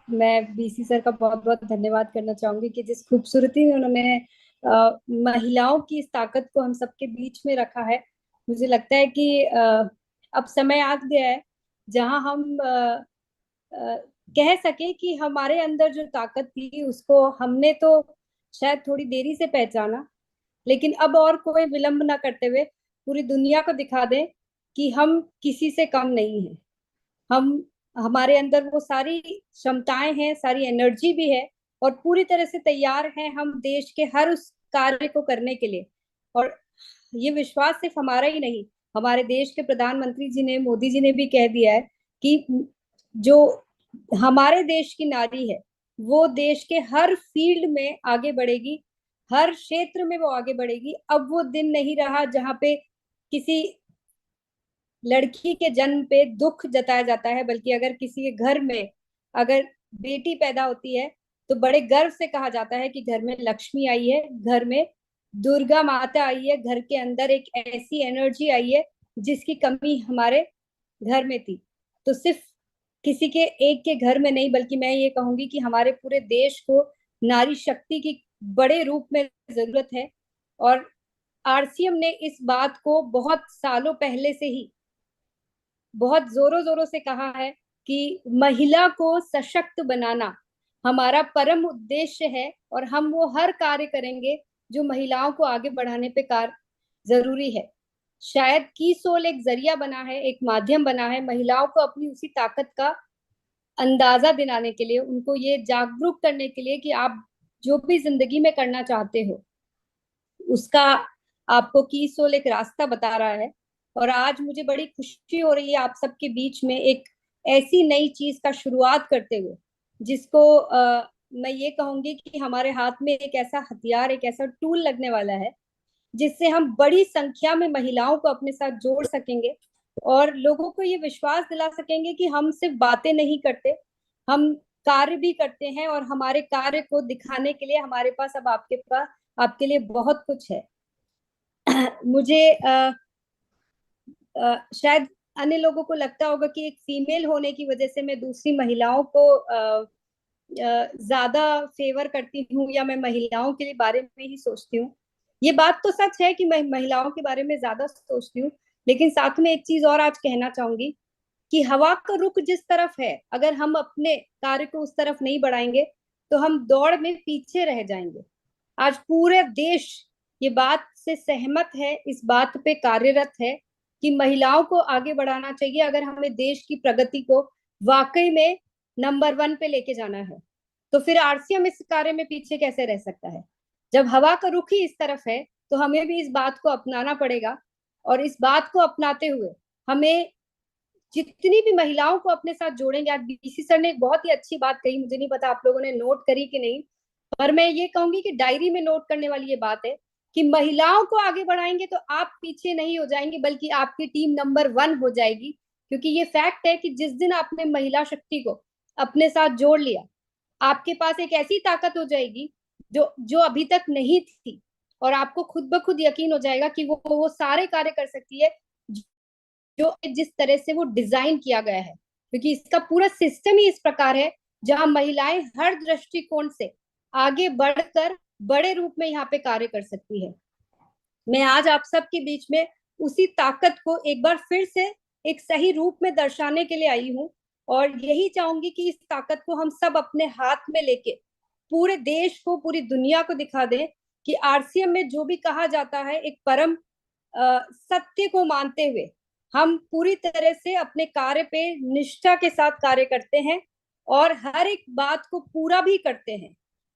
मैं BC sir का बहुत बहुत धन्यवाद करना चाहूंगी कि जिस खूबसूरती में उन्होंने महिलाओं की इस ताकत को हम सबके बीच में रखा है। मुझे लगता है कि अब समय आ गया है जहां हम कह सके कि हमारे अंदर जो ताकत थी उसको हमने तो शायद थोड़ी देरी से पहचाना, लेकिन अब और कोई विलंब ना करते हुए पूरी दुनिया को दिखा दें कि हम किसी से कम नहीं है। हम हमारे अंदर वो सारी क्षमताएं हैं, सारी एनर्जी भी है और पूरी तरह से तैयार हैं हम देश के हर उस कार्य को करने के लिए। और ये विश्वास सिर्फ हमारा ही नहीं, हमारे देश के प्रधानमंत्री जी ने, मोदी जी ने भी कह दिया है कि जो हमारे देश की नारी है वो देश के हर फील्ड में आगे बढ़ेगी, हर क्षेत्र में वो आगे बढ़ेगी। अब वो दिन नहीं रहा जहां पे किसी लड़की के जन्म पे दुख जताया जाता है, बल्कि अगर किसी के घर में अगर बेटी पैदा होती है तो बड़े गर्व से कहा जाता है कि घर में लक्ष्मी आई है, घर में दुर्गा माता आई है, घर के अंदर एक ऐसी एनर्जी आई है जिसकी कमी हमारे घर में थी। तो सिर्फ किसी के एक के घर में नहीं, बल्कि मैं ये कहूंगी कि हमारे पूरे देश को नारी शक्ति की बड़े रूप में जरूरत है। और आरसीएम ने इस बात को बहुत सालों पहले से ही बहुत जोरों जोरों से कहा है कि महिला को सशक्त बनाना हमारा परम उद्देश्य है और हम वो हर कार्य करेंगे जो महिलाओं को आगे बढ़ाने पे कार्य जरूरी है। शायद की सोल एक जरिया बना है, एक माध्यम बना है महिलाओं को अपनी उसी ताकत का अंदाजा दिलाने के लिए, उनको ये जागरूक करने के लिए कि आप जो भी जिंदगी में करना चाहते हो उसका आपको की सोल एक रास्ता बता रहा है। और आज मुझे बड़ी खुशी हो रही है आप सबके बीच में एक ऐसी नई चीज का शुरुआत करते हुए जिसको मैं ये कहूंगी कि हमारे हाथ में एक ऐसा हथियार, एक ऐसा टूल लगने वाला है जिससे हम बड़ी संख्या में महिलाओं को अपने साथ जोड़ सकेंगे और लोगों को ये विश्वास दिला सकेंगे कि हम सिर्फ बातें नहीं करते, हम कार्य भी करते हैं। और हमारे कार्य को दिखाने के लिए हमारे पास अब आपके पास आपके लिए बहुत कुछ है। मुझे शायद अन्य लोगों को लगता होगा कि एक फीमेल होने की वजह से मैं दूसरी महिलाओं को ज्यादा फेवर करती हूँ या मैं महिलाओं के लिए बारे में ही सोचती हूँ। ये बात तो सच है कि मैं महिलाओं के बारे में ज्यादा सोचती हूँ, लेकिन साथ में एक चीज और आज कहना चाहूंगी कि हवा का रुख जिस तरफ है, अगर हम अपने कार्य को उस तरफ नहीं बढ़ाएंगे तो हम दौड़ में पीछे रह जाएंगे। आज पूरे देश ये बात से सहमत है, इस बात पे कार्यरत है कि महिलाओं को आगे बढ़ाना चाहिए अगर हमें देश की प्रगति को वाकई में नंबर वन पे लेके जाना है। तो फिर आरसीएम इस कार्य में पीछे कैसे रह सकता है? जब हवा का रुख ही इस तरफ है तो हमें भी इस बात को अपनाना पड़ेगा। और इस बात को अपनाते हुए हमें जितनी भी महिलाओं को अपने साथ जोड़ेंगे, आज बीसी सर ने एक बहुत ही अच्छी बात कही, मुझे नहीं पता आप लोगों ने नोट करी कि नहीं, पर मैं ये कहूंगी कि डायरी में नोट करने वाली ये बात है कि महिलाओं को आगे बढ़ाएंगे तो आप पीछे नहीं हो जाएंगे बल्कि आपकी टीम नंबर वन हो जाएगी। क्योंकि ये फैक्ट है कि जिस दिन आपने महिला शक्ति को अपने साथ जोड़ लिया, आपके पास एक ऐसी ताकत हो जाएगी जो जो अभी तक नहीं थी। और आपको खुद ब खुद यकीन हो जाएगा कि वो सारे कार्य कर सकती है जो जिस तरह से वो डिजाइन किया गया है, क्योंकि इसका पूरा सिस्टम ही इस प्रकार है जहां महिलाएं हर दृष्टिकोण से आगे बढ़कर बड़े रूप में यहाँ पे कार्य कर सकती है। मैं आज आप सबके बीच में उसी ताकत को एक बार फिर से एक सही रूप में दर्शाने के लिए आई हूँ और यही चाहूंगी कि इस ताकत को हम सब अपने हाथ में लेके पूरे देश को, पूरी दुनिया को दिखा दें कि आरसीएम में जो भी कहा जाता है एक परम सत्य को मानते हुए हम पूरी तरह से अपने कार्य पे निष्ठा के साथ कार्य करते हैं और हर एक बात को पूरा भी करते हैं।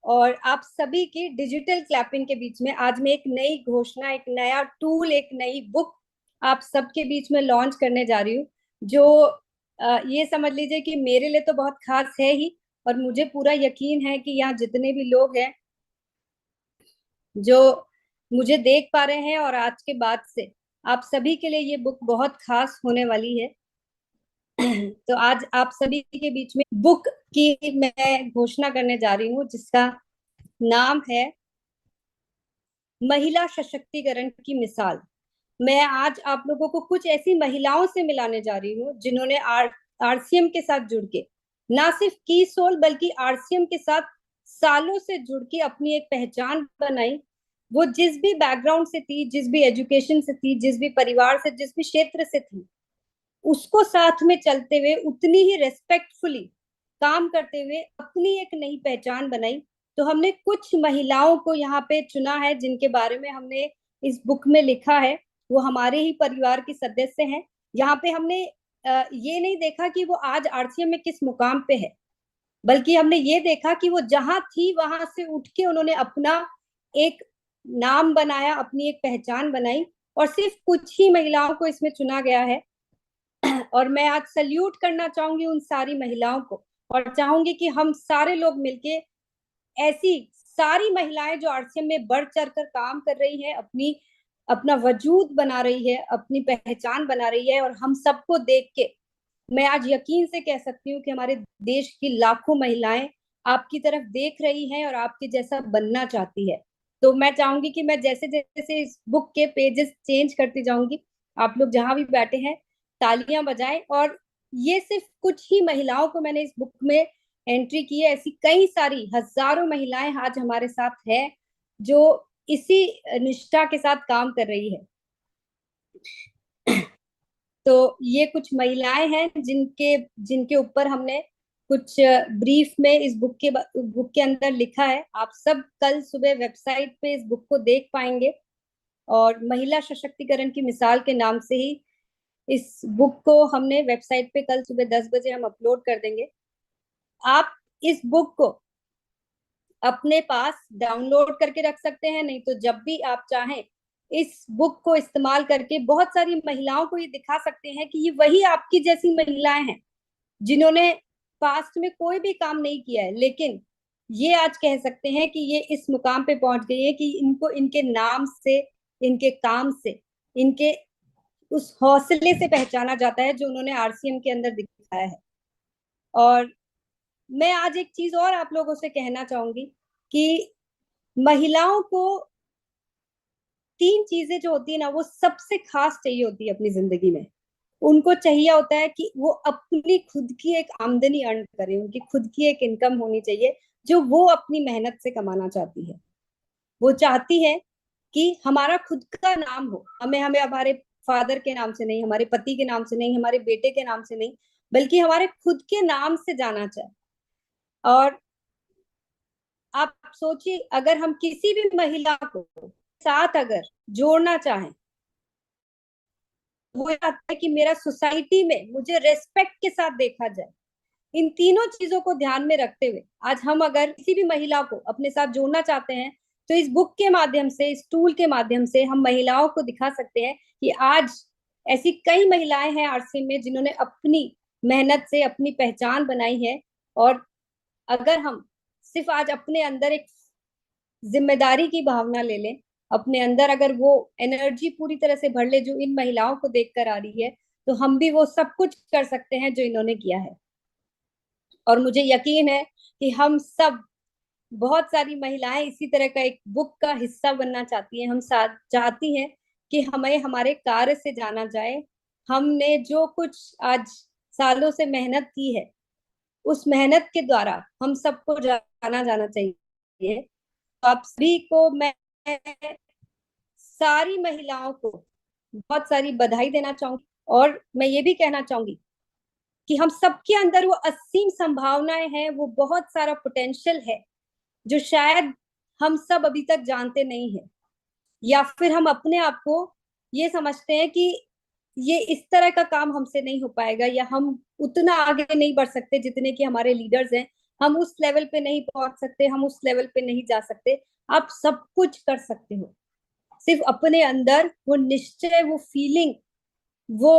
और आप सभी की डिजिटल क्लैपिंग के बीच में आज मैं एक नई घोषणा, एक नया टूल, एक नई बुक आप सबके बीच में लॉन्च करने जा रही हूँ जो ये समझ लीजिए कि मेरे लिए तो बहुत खास है ही। और मुझे पूरा यकीन है कि यहाँ जितने भी लोग हैं जो मुझे देख पा रहे हैं और आज के बाद से आप सभी के लिए ये बुक बहुत खास होने वाली है। तो आज आप सभी के बीच में बुक की मैं घोषणा करने जा रही हूँ जिसका नाम है महिला सशक्तिकरण की मिसाल। मैं आज आप लोगों को कुछ ऐसी महिलाओं से मिलाने जा रही हूँ जिन्होंने आरसीएम के साथ जुड़ के ना सिर्फ की सोल बल्कि आरसीएम के साथ सालों से जुड़ के अपनी एक पहचान बनाई। वो जिस भी बैकग्राउंड से थी, जिस भी एजुकेशन से थी, जिस भी परिवार से, जिस भी क्षेत्र से थी, उसको साथ में चलते हुए उतनी ही रेस्पेक्टफुली काम करते हुए अपनी एक नई पहचान बनाई। तो हमने कुछ महिलाओं को यहाँ पे चुना है जिनके बारे में हमने इस बुक में लिखा है। वो हमारे ही परिवार की सदस्य हैं। यहाँ पे हमने ये नहीं देखा कि वो आज आरसीएम में किस मुकाम पे है, बल्कि हमने ये देखा कि वो जहां थी वहां से उठ के उन्होंने अपना एक नाम बनाया, अपनी एक पहचान बनाई। और सिर्फ कुछ ही महिलाओं को इसमें चुना गया है। और मैं आज सल्यूट करना चाहूंगी उन सारी महिलाओं को, और चाहूंगी कि हम सारे लोग मिलके ऐसी सारी महिलाएं जो आरसीएम में बढ़ चढ़ कर काम कर रही हैं, अपनी अपना वजूद बना रही है, अपनी पहचान बना रही है, और हम सबको देख के मैं आज यकीन से कह सकती हूँ कि हमारे देश की लाखों महिलाएं आपकी तरफ देख रही हैं और आपके जैसा बनना चाहती है। तो मैं चाहूंगी कि मैं जैसे जैसे इस बुक के पेजेस चेंज करती जाऊंगी, आप लोग जहां भी बैठे हैं तालियां बजाएं। और ये सिर्फ कुछ ही महिलाओं को मैंने इस बुक में एंट्री की है, ऐसी कई सारी हजारों महिलाएं आज हमारे साथ है जो इसी निष्ठा के साथ काम कर रही है। तो ये कुछ महिलाएं हैं जिनके जिनके ऊपर हमने कुछ ब्रीफ में इस बुक के अंदर लिखा है। आप सब कल सुबह वेबसाइट पे इस बुक को देख पाएंगे, और महिला सशक्तिकरण की मिसाल के नाम से ही इस बुक को हमने वेबसाइट पे कल सुबह 10 बजे हम अपलोड कर देंगे। आप इस बुक को अपने पास डाउनलोड करके रख सकते हैं, नहीं तो जब भी आप चाहें इस बुक को इस्तेमाल करके बहुत सारी महिलाओं को ये दिखा सकते हैं कि ये वही आपकी जैसी महिलाएं हैं जिन्होंने पास्ट में कोई भी काम नहीं किया है, लेकिन ये आज कह सकते हैं कि ये इस मुकाम पे पहुंच गई है कि इनको इनके नाम से, इनके काम से, इनके उस हौसले से पहचाना जाता है जो उन्होंने आरसीएम के अंदर दिखाया है। और मैं आज एक चीज और आप लोगों से कहना चाहूंगी कि महिलाओं को तीन चीजें जो होती है ना, वो सबसे खास चाहिए होती है अपनी जिंदगी में। उनको चाहिए होता है कि वो अपनी खुद की एक आमदनी अर्न करें, उनकी खुद की एक इनकम होनी चाहिए जो वो अपनी मेहनत से कमाना चाहती है। वो चाहती है कि हमारा खुद का नाम हो, हमें हमें हमारे फादर के नाम से नहीं, हमारे पति के नाम से नहीं, हमारे बेटे के नाम से नहीं, बल्कि हमारे खुद के नाम से जाना चाहे। और आप सोचिए, अगर हम किसी भी महिला को साथ अगर जोड़ना चाहें, वो चाहता है कि मेरा सोसाइटी में मुझे रेस्पेक्ट के साथ देखा जाए। इन तीनों चीजों को ध्यान में रखते हुए आज हम अगर किसी भी महिला को अपने साथ जोड़ना चाहते हैं, तो इस बुक के माध्यम से, इस टूल के माध्यम से हम महिलाओं को दिखा सकते हैं कि आज ऐसी कई महिलाएं हैं आरसीएम में जिन्होंने अपनी मेहनत से अपनी पहचान बनाई है। और अगर हम सिर्फ आज अपने अंदर एक जिम्मेदारी की भावना ले लें, अपने अंदर अगर वो एनर्जी पूरी तरह से भर ले जो इन महिलाओं को देखकर आ रही है, तो हम भी वो सब कुछ कर सकते हैं जो इन्होंने किया है। और मुझे यकीन है कि हम सब, बहुत सारी महिलाएं इसी तरह का एक बुक का हिस्सा बनना चाहती हैं। हम साथ चाहती हैं कि हमें हमारे कार्य से जाना जाए। हमने जो कुछ आज सालों से मेहनत की है, उस मेहनत के द्वारा हम सबको जाना जाना चाहिए। तो आप सभी को मैं सारी महिलाओं को बहुत सारी बधाई देना चाहूंगी। और मैं ये भी कहना चाहूंगी कि हम सबके अंदर वो असीम संभावनाएं हैं, वो बहुत सारा पोटेंशियल है जो शायद हम सब अभी तक जानते नहीं है, या फिर हम अपने आप को ये समझते हैं कि ये इस तरह का काम हमसे नहीं हो पाएगा, या हम उतना आगे नहीं बढ़ सकते जितने कि हमारे लीडर्स हैं, हम उस लेवल पे नहीं पहुंच सकते, हम उस लेवल पे नहीं जा सकते। आप सब कुछ कर सकते हो, सिर्फ अपने अंदर वो निश्चय, वो फीलिंग, वो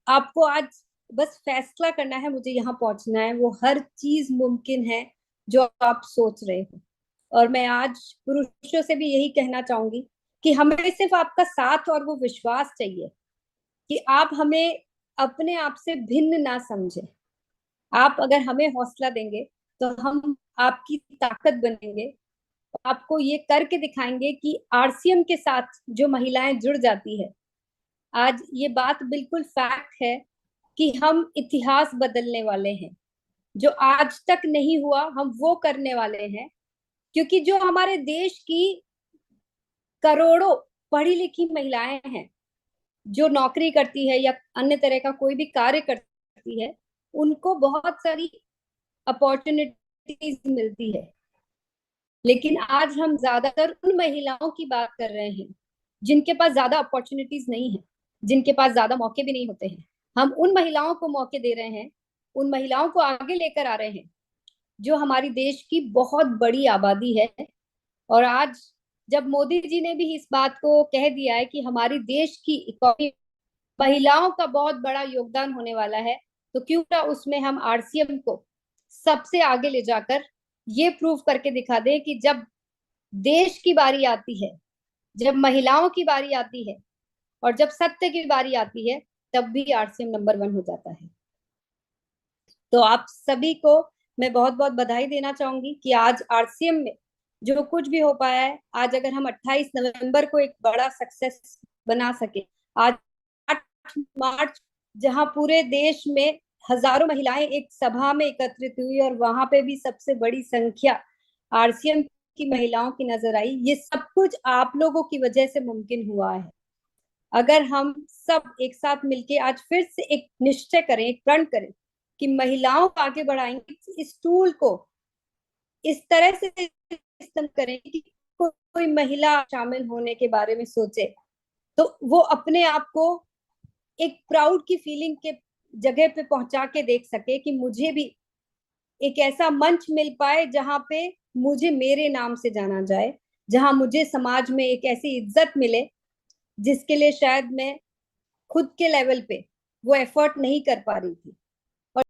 आपको आज बस फैसला करना है, मुझे यहाँ पहुंचना है। वो हर चीज मुमकिन है जो आप सोच रहे हो। और मैं आज पुरुषों से भी यही कहना चाहूंगी कि हमें सिर्फ आपका साथ और वो विश्वास चाहिए कि आप हमें अपने आप से भिन्न ना समझें। आप अगर हमें हौसला देंगे तो हम आपकी ताकत बनेंगे, आपको ये करके दिखाएंगे कि आरसीएम के साथ जो महिलाएं जुड़ जाती है, आज ये बात बिल्कुल फैक्ट है कि हम इतिहास बदलने वाले हैं। जो आज तक नहीं हुआ हम वो करने वाले हैं। क्योंकि जो हमारे देश की करोड़ों पढ़ी लिखी महिलाएं हैं, जो नौकरी करती है या अन्य तरह का कोई भी कार्य करती है, उनको बहुत सारी अपॉर्चुनिटीज मिलती है। लेकिन आज हम ज्यादातर उन महिलाओं की बात कर रहे हैं जिनके पास ज्यादा अपॉर्चुनिटीज नहीं है, जिनके पास ज्यादा मौके भी नहीं होते हैं। हम उन महिलाओं को मौके दे रहे हैं, उन महिलाओं को आगे लेकर आ रहे हैं जो हमारी देश की बहुत बड़ी आबादी है। और आज जब मोदी जी ने भी इस बात को कह दिया है कि हमारी देश की इकोनॉमी महिलाओं का बहुत बड़ा योगदान होने वाला है, तो क्यों ना उसमें हम आरसीएम को सबसे आगे ले जाकर ये प्रूव करके दिखा दें कि जब देश की बारी आती है, जब महिलाओं की बारी आती है और जब सत्य की बारी आती है, तब भी आरसीएम नंबर 1 हो जाता है। तो आप सभी को मैं बहुत बहुत बधाई देना चाहूंगी कि आज आरसीएम में जो कुछ भी हो पाया है, आज अगर हम 28 नवंबर को एक बड़ा सक्सेस बना सके, आज 8 मार्च जहां पूरे देश में हजारों महिलाएं एक सभा में एकत्रित हुई और वहां पे भी सबसे बड़ी संख्या आरसीएम की महिलाओं की नजर आई, ये सब कुछ आप लोगों की वजह से मुमकिन हुआ है। अगर हम सब एक साथ मिलके आज फिर से एक निश्चय करें, एक प्रण करें कि महिलाओं को आगे बढ़ाएंगे, इस टूल को इस तरह से इस्तेमाल करें कि कोई महिला शामिल होने के बारे में सोचे, तो वो अपने आप को एक प्राउड की फीलिंग के जगह पे पहुंचा के देख सके कि मुझे भी एक ऐसा मंच मिल पाए जहां पे मुझे मेरे नाम से जाना जाए, जहां मुझे समाज में एक ऐसी इज्जत मिले जिसके लिए शायद मैं खुद के लेवल पे वो एफर्ट नहीं कर पा रही थी।